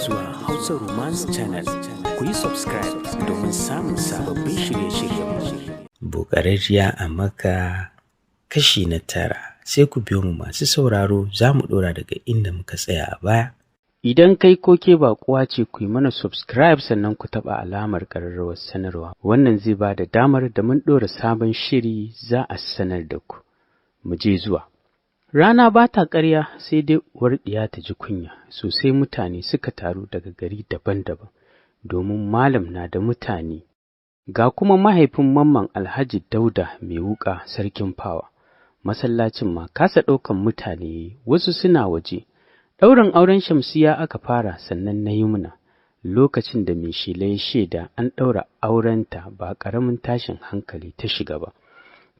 zuwa Hausa Romance Channel. Ku yi subscribe domin samun sababbin shirye-shiryenmu. Bukararriya a Makka kashi na 9. Sai ku biyo mu masu sauraro, za mu ɗora daga inda muka tsaya a baya. Idan kai ko ke baƙuwa ce, ku yi mana subscribe sannan ku taɓa alamar ƙararrawar sanarwa. Wannan zai ba da damar da mun ɗora sabon shiri za a sanar da ku. Mu je zuwa. Rana ba ta ƙarya, sai dai uwar ɗiya ta ji kunya. Sosai mutane suka taru daga gari daban-daban, domin malam na da mutane. Ga kuma mahaifin Mamman Alhaji Dauda mai wuƙa sarkin fawa. Masallacin ma kasa ɗaukan mutane, wasu suna waje. Ɗaurin auren Shamsiya aka fara, sannan na Yumna. Lokacin da mai shela ya shaida an ɗaura aurenta, ba ƙaramin tashin hankali ta shiga ba.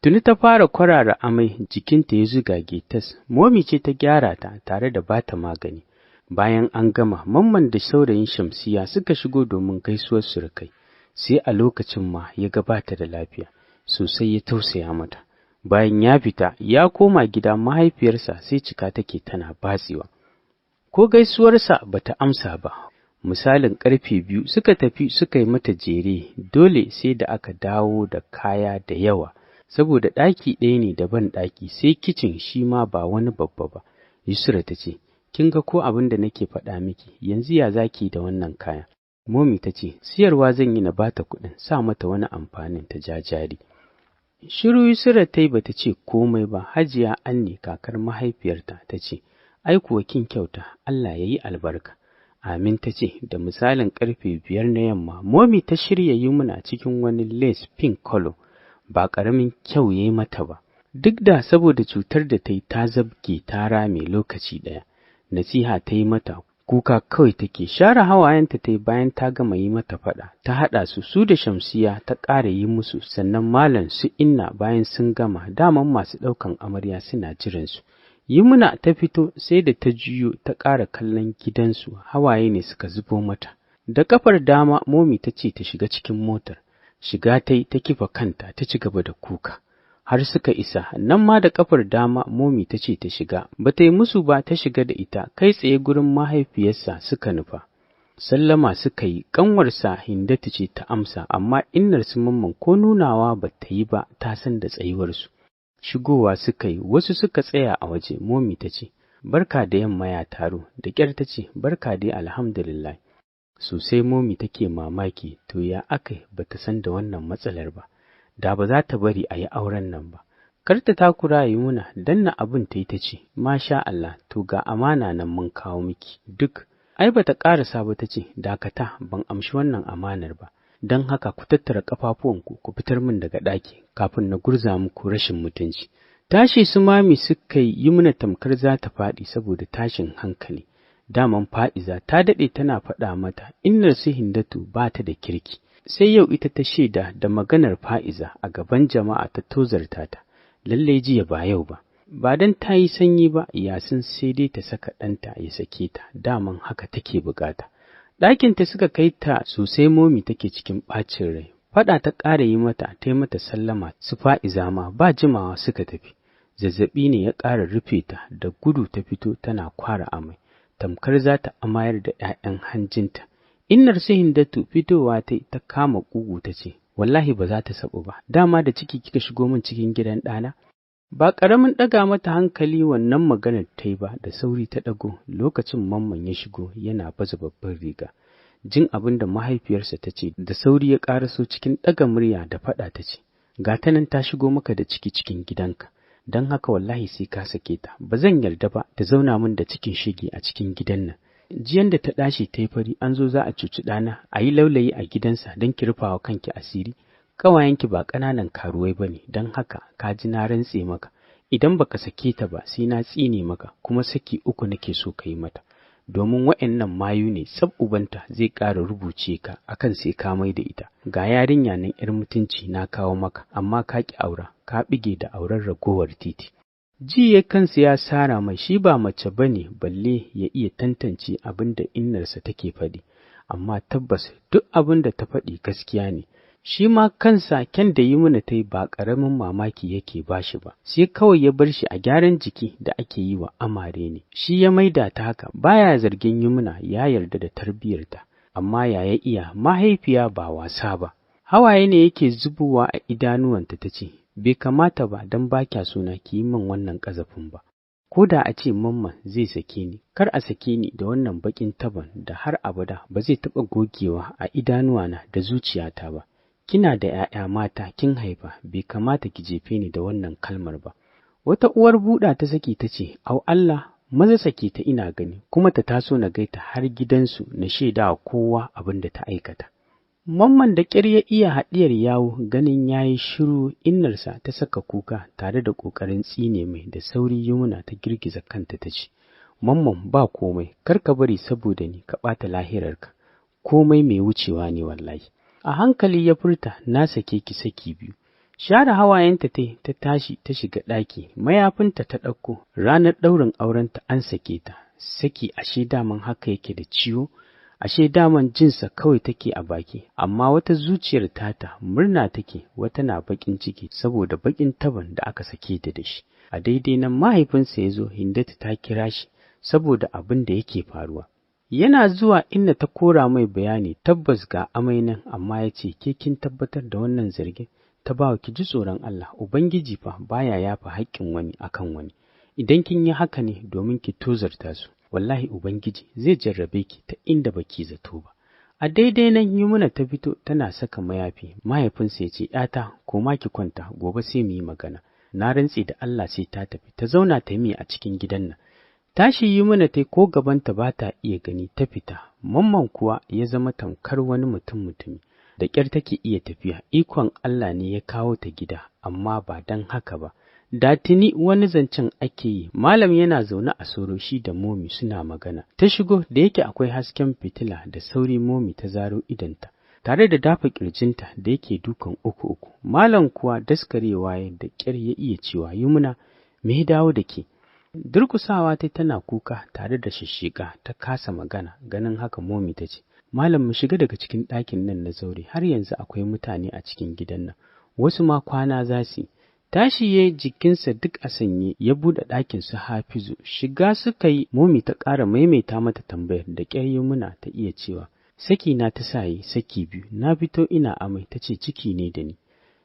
Tuni ta fara kwarara amai, jikinta ya zugage tas. Momi ce ta gyara ta tare da bata magani. Bayan an gama, Mamman da saurayin Shamsiya suka shigo domin gaisuwar surukai. Sai a lokacin ma ya gabata da lafiya, sosai ya tausaya mata. Bayan ya fita, ya koma gida, mahaifiyarsa sai cika take tana batsewa. Ko gaisuwarsa bata amsa ba. Misalin ƙarfe 2 suka tafi suka yi mata jere, dole sai da aka dawo da kaya da yawa. Saboda ɗaki ɗaya ne da ban ɗaki, sai kicin shi ma ba wani babba ba. Yusra ta ce, kin ga ko abin da nake faɗa miki, yanzu ya zaki da wannan kaya? Momi ta ce, siyarwa zan yi na bata kuɗin, sa mata wani amfanin ta jajari. Shiru Yusra ta yi bata ce komai ba. Hajiya Anne kakar mahaifiyarta ta ce, ai kuwa kin kyauta, Allah ya yi albarka. Amin ta ce. Da misalin ƙarfe 5 na yamma, Momi ta shirya Yumna cikin wani lace pink color. Ba ƙaramin kyau ya yi mata ba, duk da saboda cutar da ta yi ta zabge ta rame lokaci ɗaya. Nasiha ta yi mata, kuka kawai take, share hawayenta ta yi bayan ta gama yi mata faɗa. Ta haɗa su da Shamsiya ta ƙara yi musu, sannan malam su Inna bayan sun gama, daman masu ɗaukan amarya suna jiransu. Yumna ta fito, sai da ta juyo ta ƙara kallon gidansu, hawaye ne suka zubo mata. Da ƙafar dama Momi ta ce ta shiga cikin motar. Shiga ta yi ta kifa kanta ta ci gaba da kuka. Har suka isa, nan ma da ƙafar dama Momi ta ce ta shiga. Ba ta yi musu ba, ta shiga da ita, kai tsaye gurin mahaifiyarsa suka nufa. Sallama suka yi, ƙanwarsa Hindatu ce ta amsa, amma innarsu Mamman ko nunawa ba ta yi ba, ta san da tsayuwarsu. Shigowa suka yi, wasu suka tsaya a waje. Momi ta ce, barka da yamma ya taro. Da ƙyar ta ce, barka dai alhamdulillah. Sosai Momi take mamaki, to ya aka ba ta san da wannan matsalar ba, da ba za ta bari a yi auren nan ba. Kar ta takura Yumna, danna abin ta yi ta ce, masha Allah, to ga amana nan mun kawo miki duk. Ai ba ta ƙarasa ba ta ce, dakata, ban amshi wannan amanar ba, don haka ku tattara ƙafafuwanku ku fitar min daga ɗaki kafin na gurza muku rashin mutunci. Tashi su Mami suka yi, Yumna tamkar za ta faɗi saboda tashin hankali. Daman Fa'iza ta daɗe tana faɗa mata, innar su Hindatu ba ta da kirki. Sai yau ita ta shaida da maganar Fa'iza a gaban jama'a, ta tozarta ta. Lallai jiya ba yau ba. Ba don ta yi sanyi ba, Yasin sai dai ta saka ɗanta ya sake ta, daman haka take bukata. Ɗakinta suka kai ta, sosai Momi take cikin ɓacin rai. Faɗa ta ƙara yi mata, ta yi mata sallama, su Fa'iza ma ba jimawa suka tafi. Zazzaɓi ne ya ƙara rufe ta, da gudu ta fito tana kwara amai. Tamkar za ta amayar da ‘ya'yan hanjinta. Innar su Hindatu fitowa ta kama ƙugu ta ce, wallahi ba za ta saɓu ba, dama da ciki kika shigo min cikin gidan ɗana? Ba ƙaramin ɗaga mata hankali wannan maganar ta yi ba, da sauri ta ɗago. Lokacin Mamman ya shigo yana baza babban riga. Jin abin da mahaifiyarsa ta ce, da sauri ya ƙaraso cikin ɗaga murya da faɗa ta ce, ga ta nan ta shigo maka da ciki cikin gidanka. Don haka wallahi sai ka sake ta, ba zan yarda ba ta zauna min da cikin shege a cikin gidan nan. Jiyan da ta ɗashi ta yi fari, an zo za a cuci ɗana, a yi laulayi a gidansa don ki rufa wa kanki asiri. Ƙawayenki ba ƙananan karuwai ba ne, don haka ka ji na rantse maka, idan baka sake ta ba sai na tsine maka, kuma saki 3 nake so ka yi mata. Domin wa'annan mayu ne, sab ubanta zai ƙara rubuce ka akan sai ka mai da ita. Ga yarinya nan 'yar mutunci na kawo maka, amma ka ƙi aura, ka bige da auren ragowar titi. Jiya kansa ya sara mai, shi ba mace ba ne balle ya iya tantance abin da innarsa take faɗi, amma tabbas duk abin da ta faɗi gaskiya ne. Shi ma kansa kyan da Yumna ta yi ba ƙaramin mamaki yake ba shi ba, sai kawai ya bar shi a gyaran jiki da ake yi wa amare ne. Shi ya maida ta haka, baya zargin Yumna, ya yarda da tarbiyyarta, amma ya iya mahaifiya ba wasa ba. Hawaye ne yake zubowa a idanuwanta ta ce, bai kamata ba don ba kya suna ki yi min wannan ƙazafin ba. Ko da a ce mamman zai sake ni, kar a sake ni da wannan baƙin taban da har abada ba zai taɓa gogewa a idanuwana da zuciyata ba. Kina da ‘ya'ya mata kin haifa, bai kamata ki jefe ni da wannan kalmar ba. Wata uwar buɗa ta saki ta ce, au Allah, maza sake ta ina gani, kuma ta taso na gaita har gidansu na shaida wa kowa abin da ta aikata. Mamman da ƙyar ya iya haɗiyar yawo ganin ya yi shiru, innarsa ta saka kuka tare da ƙoƙarin tsine mai. Da sauri Yumna ta girgiza kanta ta ce, Mamman ba komai, kar ka bari saboda ni ka ɓata lahirarka, komai mai wucewa ne wallahi. A hankali ya furta, na sake ki saki biyu. Share hawayenta ta tashi ta shiga ɗaki, mayafinta ta ɗauko, ranar ɗaurin aurenta an sake ta. Saki ashe daman haka yake da ciwo, ashe daman jinsa kawai take a baki, amma wata zuciyar tata murna take, wata na baƙin ciki saboda baƙin taban da aka sake ta da shi. A daidai nan mahaifinsa ya zo, Hindatu ta kira shi saboda abin da yake faruwa. Yana zuwa inda ta kora mai bayani, tabbas ga amai nan, amma ya ce, ke kin tabbatar da wannan zargin? Ta bawa ki ji tsoron Allah, Ubangiji fa baya yafa haƙƙin wani akan wani. Idan kin yi haka ne domin ki tozarta su, wallahi Ubangiji zai jarrabe ki ta inda baki zato ba. A daidai nan Yumna ta fito tana saka mayafi, mahaifinsa ya ce, ‘yata, koma ki kwanta, gobe sai mu yi magana. Na rantse da Allah sai ta tafi, ta zauna ta yi a cikin gidan nan. Tashi Yumna ta ko gabanta ba ta iya gani ta fita, Mamman kuwa ya zama tamkar wani mutumi, da ƙyar take iya tafiya, ikon Allah ne ya kawo ta gida, amma ba don haka ba. Da tuni wani zancen ake yi, malam yana zaune a soro shi da Momi suna magana. Ta shigo da yake akwai hasken fitila, da sauri Momi ta zaro idanta, tare da dafa ƙirjinta da yake dukan uku. Malam kuwa daskarewa da ƙyar ya iya cewa, Yumna, me ya dawo da ke? Durkusawa tana kuka tare da shishshika, ta kasa magana. Ganin haka Momi ta ce, Malam mu shiga daga cikin ɗakin nan na zaure, har yanzu akwai mutane a cikin gidan nan, wasu ma kwana za su yi. Tashi ya jikinsa duk a sanye, ya buɗe ɗakin su Hafizu, shiga suka yi. Momi ta ƙara maimaita mata tambayar, da ƙyar Yumna ta iya cewa, saki na ta sa yi saki biyu, na fito ina amai. Ta ce ciki ne da ni.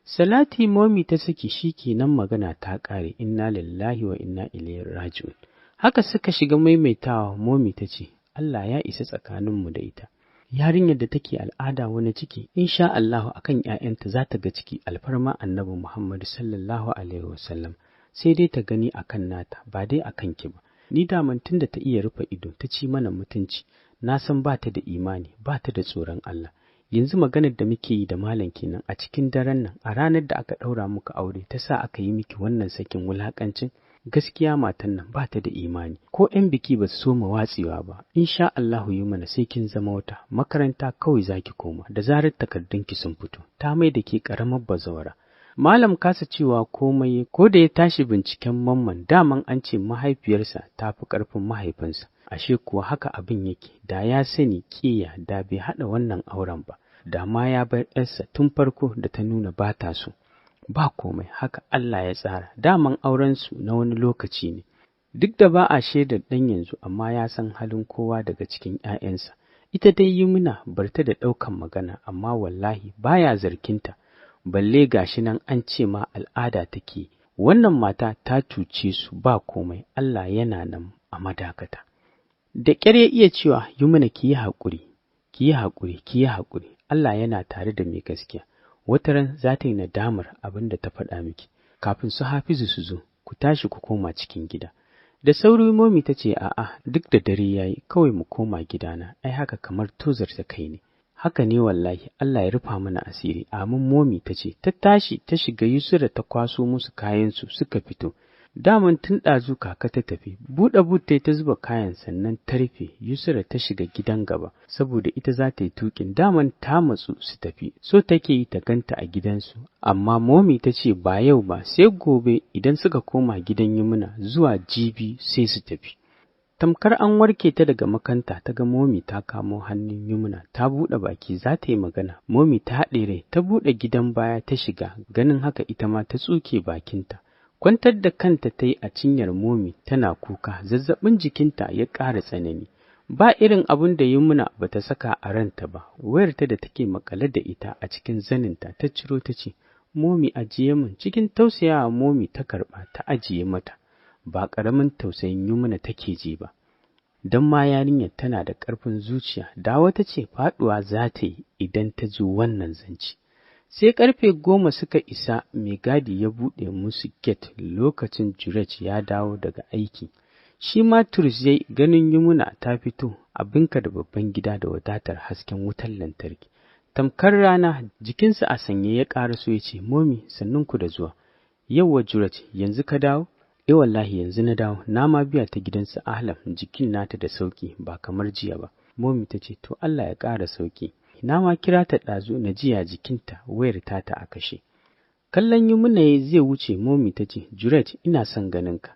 Salati Momi ta saki, shi kenan magana ta ƙare, inna lillahi wa inna ilaihi raji'un. Haka suka shiga maimaitawa. Momi ta ce, Allah ya isa tsakaninmu da ita. Yarinyar da take al'ada wani ciki, insha Allahu akan ‘ya'yanta za ta ga ciki, alfarma annabi Muhammadu sallallahu alaihi wasallam, sai dai ta gani akan nata, ba dai akan ki ba. Ni daman tun da ta iya rufe ido ta ci mana mutunci, na san ba ta da imani, ba ta da tsoron Allah. Yanzu maganar da muke yi da malam kenan, a cikin daren nan, a ranar da aka ɗaura muka aure, ta sa aka yi miki wannan sakin wulaƙancin. Gaskiya matan nan ba ta da imani, ko ‘yan biki ba su so mu watsewa ba. Insha Allahu Yumna sai kin zama wata, makaranta kawai zaki koma, da zarar takardunki sun fito. Ta mai da ke ƙaramar bazawara. Malam kasa cewa komai, ko da ya tashi binciken Mamman, daman an ce mahaifiyarsa ta fi ƙarfin mahaifinsa. Ashe kuwa haka abin yake, da ya sani ƙiya da bai haɗa wannan auren ba, da ma ya bar ‘yarsa tun farko da ta nuna ba ta so. Ba komai, haka Allah ya tsara, daman aurensu na wani lokaci ne. Duk da ba a shaidar ɗan yanzu, amma ya san halin kowa daga cikin ‘ya'yansa. Ita dai Yumna barta da ɗaukan magana, amma wallahi baya zarginta, balle gashi nan an ce ma al'ada take. Wannan mata ta cuce su, ba komai, Allah yana nan a madakata. Da ƙyar ya iya cewa, Yumna ki yi haƙuri, ki yi haƙuri, ki yi haƙuri, Allah yana tare da mai gaskiya. Wata ran za ta yi nadamar abin da ta faɗa miki, kafin su Hafizu su zo, ku tashi ku koma cikin gida. Da sauri Momi ta ce, a'a, duk da dare ya yi, kawai mu koma gidana, ai haka kamar tozarta kai ne. Haka ne wallahi, Allah ya rufa mana asiri. Amin Momi ta ce, ta tashi ta shiga Yusra ta kwaso musu kayansu suka fito. Daman tun ɗazu kaka ta tafi, buɗe butte ta zuba kayan sannan ta rufe. Yusra ta shiga gidan gaba, saboda ita za ta yi tuƙin, daman ta matsu su tafi, so take yi ta ganta a gidansu. Amma Momi ta ce ba yau ba, sai gobe idan suka koma gidan Yumna, zuwa jibi sai su tafi. Tamkar an warke ta daga makanta ta ga Momi ta kamo hannun Yumna ta buɗe baki za ta yi magana. Momi ta haɗe rai ta buɗe gidan baya ta shiga, ganin haka ita ma ta tsuke bakinta. Kwantar da kanta ta yi a cinyar Momi tana kuka, zazzaɓin jikinta ya ƙara tsanani. Ba irin abin da Yumna ba ta saka a ranta ba, wayarta da take makale da ita a cikin zaninta ta ciro ta ce, Momi ajiye min. Cikin tausayawa Momi ta karɓa ta ajiye mata. Ba ƙaramin tausayin Yumna take ji ba, don ma yarinyar tana da ƙarfin zuciya, da wata ce faɗuwa za ta yi idan ta ji wannan zance. Sai ƙarfe 10 suka isa, mai gadi ya buɗe musu gate lokacin Jurej ya dawo daga aiki. Shi ma turus yayi ganin Yumna ta fito, abinka da babban gida da wadatar hasken wutar lantarki. Tamkar rana, jikinsa a sanye ya ƙaraso ya ce, Momi sannunku da zuwa. Yauwa Jurej, yanzu ka dawo? Wallahi yanzu na dawo, na ma biya ta gidansa Ahlam, jikin nata da sauki ba kamar jiya ba. Momi ta ce, to Allah ya ƙara sauki. Na ma kira ta ɗazu na jiya jikinta, wayar tata a kashe. Kallon Yumna zai wuce, Momi ta ce, Jurej ina son ganinka.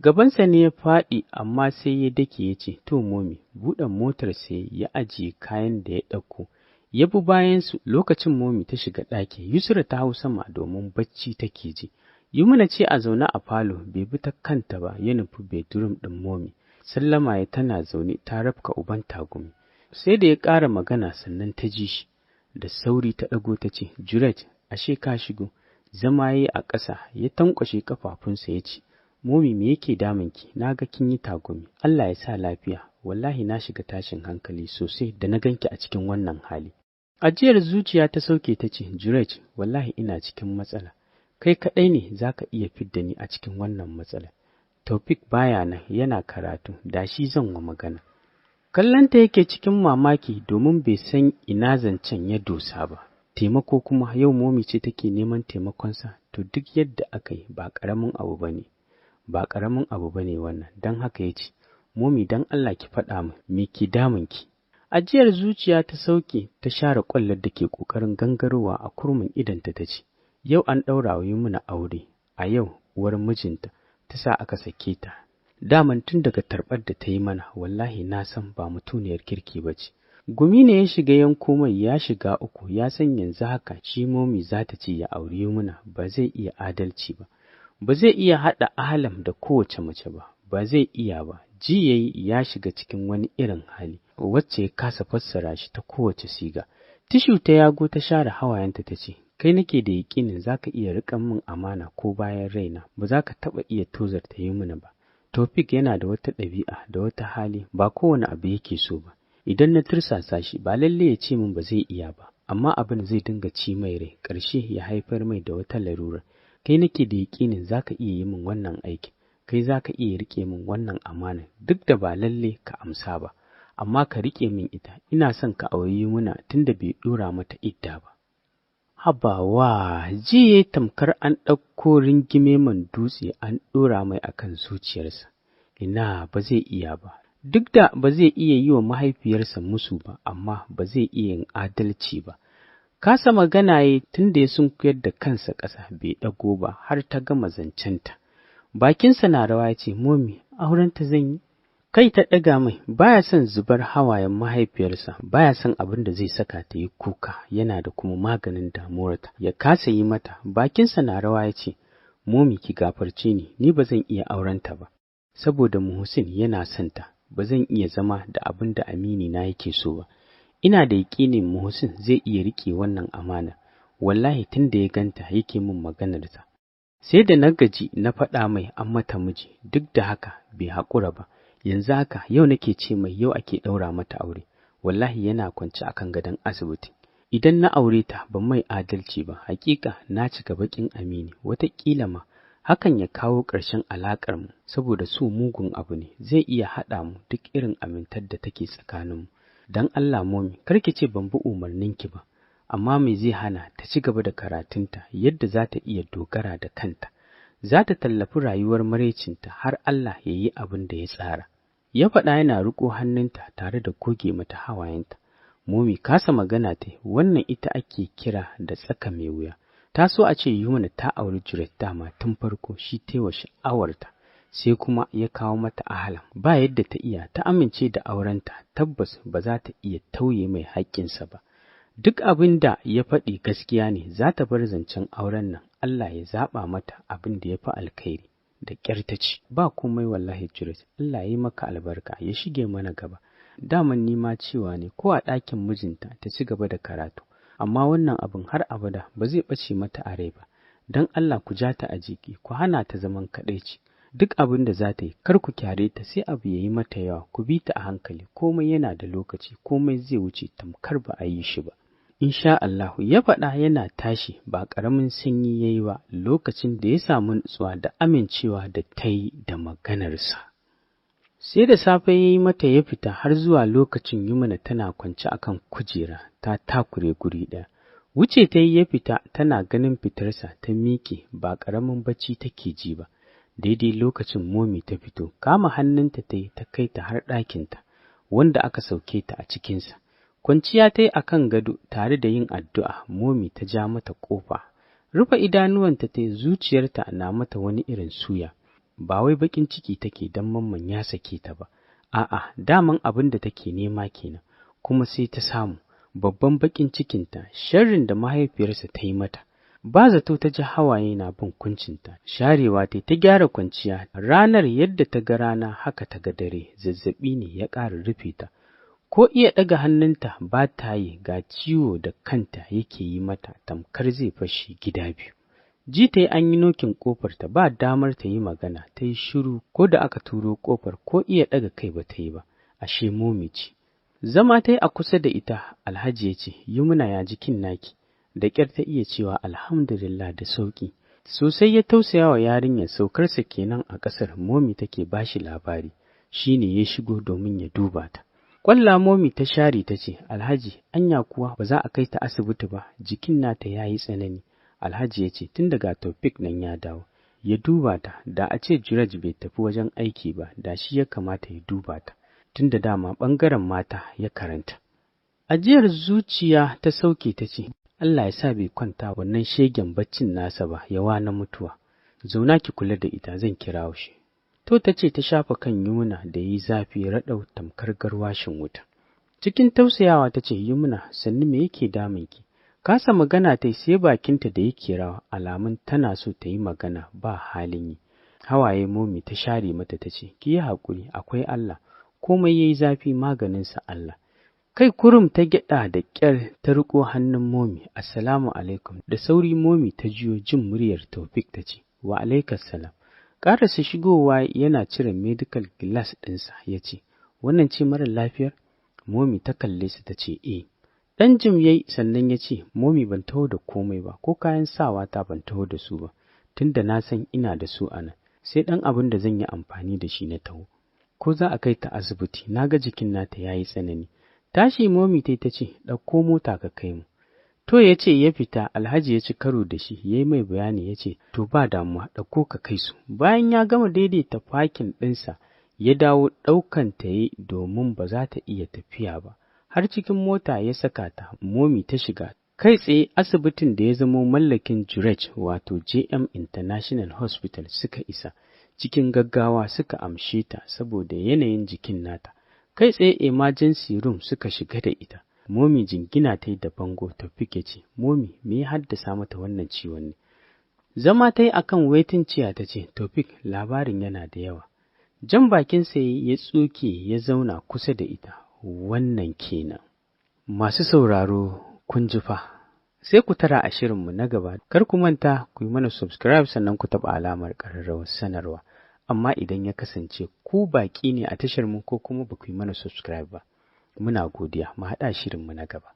Gabansa ne ya faɗi amma sai ya dake ya ce, to Momi, buɗe motar sai ya ajiye kayan da ya ɗauko. Ya bi bayansu. Lokacin Momi ta shiga ɗaki, Yusra ta hau sama domin bacci take ji. Yumna ce a zaune a falo, bai bi ta kanta ba, ya nufi bedroom ɗin Momi. Sallama ya tana zaune ta rafka uban tagumi. Sai da ya ƙara magana sannan ta ji shi. Da sauri ta ɗago ta ce, Jurej, ashe ka shigo. Zama ya yi a ƙasa, ya tankwashe kafafunsa ya ce, Momi me yake damunki? Na ga kin yi tagumi. Allah ya sa lafiya. Wallahi na shiga tashin hankali sosai da na ganki a cikin wannan hali. Ajiyar zuciya ta sauke ta ce, Jurej, wallahi ina cikin matsala. Kai kaɗai ne za ka iya fidda ni a cikin wannan matsala. Taufik baya nan, yana karatu, da shi zan wa magana. Kallonta yake cikin mamaki domin bai san ina zancen ya dosa ba. Taimako kuma yau Momi ce take neman taimakonsa, to duk yadda aka yi ba ƙaramin abu ba ne. Ba ƙaramin abu ba ne wannan, don haka ya ce, Momi don Allah ki faɗa min me ke damunki. Ajiyar zuciya ta sauke ta share ƙwallar da ke ƙoƙarin gangarowa a kurmin idanta ta ce, Yau an ɗaura wa Yumna aure, a yau uwar mijinta ta sa aka sake ta. Daman tun daga tarbar da ta yi mana, wallahi na san ba mutuniyar kirki ba ce. Gumi ne ya shiga yanko mai, ya shiga uku, ya san yanzu haka shi Momi za ta ce ya aure Yumna, ba zai iya adalci ba. Ba zai iya haɗa Ahlam da kowace mace ba, ba zai iya ba. Ji yayi ya shiga cikin wani irin hali, wacce ya kasa fassara shi ta kowace siga. Tishu ta yago ta share hawayenta ta ce, Kai nake da yaƙinin za ka iya riƙan min amana ko bayan raina, ba za ka taɓa iya tozarta Yumna ba. Taufik yana da wata ɗabi'a da wata hali, ba kowane abu yake so ba. Idan na tursasa shi ba lalle ya ce min ba zai iya ba, amma abin zai dinga ci mai rai, ƙarshe ya haifar mai da wata larura. Kai nake da yaƙinin za ka iya yi min wannan aikin, kai za ka iya riƙe min wannan amana, duk da ba lalle ka amsa ba, amma ka riƙe min ita. Ina son ka auri Yumna tunda bai ɗora mata idda ba. Habawa, jiye tamkar an ɗauko ringime man dutse an ɗora mai akan zuciyarsa. Ina ba zai iya ba, duk da ba zai iya yi wa mahaifiyarsa musu ba, amma ba zai iya yin adalci ba. Kasa magana ya tun da ya sunkuyar da kansa ƙasa bai ɗago ba har ta gama zancenta. Bakinsa na rawa ya ce, Momi, aurenta zan yi? Kai ta ɗaga mai, baya son zubar hawayen mahaifiyarsa, baya son abin da zai saka ta yi kuka, yana da kuma maganin damuwarta, ya kasa yi mata. Bakinsa na rawa ya ce, Momi ki gafarce ni ba zan iya aurenta ba, saboda Muhsin yana son ta, ba zan iya zama da abin da Amini na yake so ba. Ina da yaƙinin Muhsin zai iya riƙe wannan amana, wallahi tun da ya ganta yake min maganarta. Sai da na gaji na faɗa mai an mata miji, duk da haka bai haƙura ba. Yanzu haka yau nake ce mai yau ake ɗaura mata aure, wallahi yana kwance akan gadon asibiti. Idan na aure ta ban mai adalci ba, hakika na cika baƙin Amini, wataƙila ma hakan ya kawo ƙarshen alaƙar mu, saboda so mugun abu ne, zai iya haɗa mu duk irin amintar da take tsakaninmu. Dan Allah Momi, karki ce ban bi umarninki ba, amma me zai hana ta ci gaba da karatunta yadda za ta iya dogara da kanta, za ta tallafi rayuwar maraicinta har Allah ya yi abin da ya tsara. Ya faɗa yana riƙo hannunta tare da goge mata hawayenta. Momi kasa magana ta, wannan ita ake kira da tsaka mai wuya. Ta so a ce Yumna ta auri Juret dama tun farko, shi taiwa sha'awarta, sai kuma ya kawo mata ahalan. Ba yadda ta iya, ta amince da aurenta, tabbas ba za ta iya tauye mai haƙƙinsa ba. Duk abin da ya faɗi gaskiya ne, za ta bar zancen auren nan, Allah ya zaɓa mata abin da ya fi alkhairi. Da ƙyar ta ce, ba komai wallahi Juret, Allah ya yi maka albarka, ya shige mana gaba. Daman nima cewa ne ko a ɗakin mijinta ta ci gaba da karatu, amma wannan abin har abada ba zai ɓace mata a rai ba. Don Allah ku ja ta a jiki, ku hana ta zaman kaɗaici. Duk abin da za ta yi, kar ku kyare ta sai abu ya yi mata yawa, ku bi ta a hankali, komai yana da lokaci, komai zai wuce tamkar ba a yi shi ba. Insha Allahu, ya faɗa yana tashi, ba ƙaramin sanyi ya yi ba lokacin da ya samu nutsuwa da amincewa da ta yi da maganarsa. Sai da safe ya yi mata ya fita har zuwa lokacin Yumna tana kwance akan kujera ta takure guri ɗaya. Wuce ta yi ya fita, tana ganin fitarsa ta miƙe, ba ƙaramin bacci take ji ba. Daidai lokacin Momi ta fito, kama hannunta ta yi ta kai ta har ɗakinta, wanda aka sauke ta a cikinsa. Kwanciya ta yi a kan gado tare da yin addu'a. Momi ta ja mata ƙofa, rufe idanuwanta ta yi, zuciyarta na mata wani irin suya. Ba wai baƙin ciki take don Mamman ya sake ta ba, a'a, daman abin da take nema kenan, kuma sai ta samu. Babban baƙin cikinta, sharrin da mahaifiyarsa ta yi mata. Ba zato ta ji hawaye na bin kuncinta, sharewa ta gyara kwanciya. Ranar yadda ta ga rana haka ta ga dare, zazzaɓi ne ya ƙara rufe ta. Ko iya ɗaga hannunta ba ta yi, ga ciwo da kanta yake yi mata tamkar zai fashe gida biyu. Ji ta yi an yi nokin ƙofarta, ba damar ta yi magana, ta yi shiru. Ko da aka turo ƙofar ko iya ɗaga kai ba ta yi ba, ashe Momi ce. Zama ta yi a kusa da ita. Alhaji ya ce, Yumna ya jikin naki? Da ƙyar ta iya cewa alhamdulillah da sauƙi. Sosai ya tausaya wa yarinyar, saukarsa kenan a ƙasar. Momi take ba shi labari, shi ne ya shigo domin ya duba ta. Ƙwalla Momi ta share ta ce, Alhaji, anya kuwa ba za a kai ta asibiti ba, jikin nata ya yi tsanani. Alhaji ya ce, tun daga Taufik nan ya dawo, ya duba ta. Da a ce Jurej bai tafi wajen aiki ba, da shi ya kamata ya duba ta, tun da dama ɓangaren mata ya karanta. Ajiyar zuciya ta sauke ta ce, Allah ya sa bai kwanta wannan shegen baccin nasa ba, yawa na mutuwa. Zauna ki kula da ita, zan kirawo shi. To ta ce, ta shafa kan Yumna da yi zafi raɗau tamkar garwashin wuta. Cikin tausayawa ta ce, Yumna, sannu me yake damunki? Kasa magana ta sai bakinta da yake rawa, alamun tana so ta yi magana ba halin yi. Hawaye Momi ta share mata ta ce, ki yi haƙuri, akwai Allah, komai ya yi zafi maganinsa Allah. Kai kurum ta gyaɗa da ƙyar ta riƙo hannun Momi. Assalamu alaikum. Da sauri Momi ta jiyo jin muryar Taufik ta ce, wa alaikas salam. Ƙarasa shigowa yana cire medical glass ɗinsa ya ce, wannan ce marar lafiyar? Momi ta kalle su ta ce, Ɗan jim yayi sannan ya ce, Momi ban taho da komai ba, ko kayan sawa ta ban taho da su ba, tunda na san ina da su a nan, sai ɗan abin da zan yi amfani da shi na taho. Ko za a kai ta asibiti, na ga jikin nata ya yi tsanani. Tashi Momi ta ce, ɗauko mota ka kai mu. To ya ce ya fita. Alhaji ya ci karo da shi, ya yi mai bayani ya ce, to ba damuwa, ɗauko ka kai su. Bayan ya gama daidaita fakin ɗinsa, ya dawo ɗaukan ta yi domin ba za ta iya tafiya ba. Har cikin mota ya saka ta. Momi ta shiga kai tsaye asibitin da ya zamo mallakin Jurej, wato JM International Hospital. Suka isa cikin gaggawa, suka amshe ta saboda yanayin jikin nata. Kai tsaye emergency room suka shiga da ita. Momi jingina ta yi da bango. Taufik ya ce, Momi, me ya haddasa mata wannan ciwon ne? Zama ta yi a kan waiting chair ta ce, Taufik, labarin yana da yawa. Jan bakinsa ya tsoke ya zauna kusa da ita. Wannan kenan. Masu sauraro, kun ji fa. Sai ku tara a shirinmu na gaba. Kar ku manta ku yi mana subscribe sannan ku taɓa alamar ƙararrawar sanarwa. Amma idan ya kasance ku baƙi ne a tashar mu ko kuma ba ku yi mana subscribe ba, muna godiya. Mu haɗa shirinmu na gaba.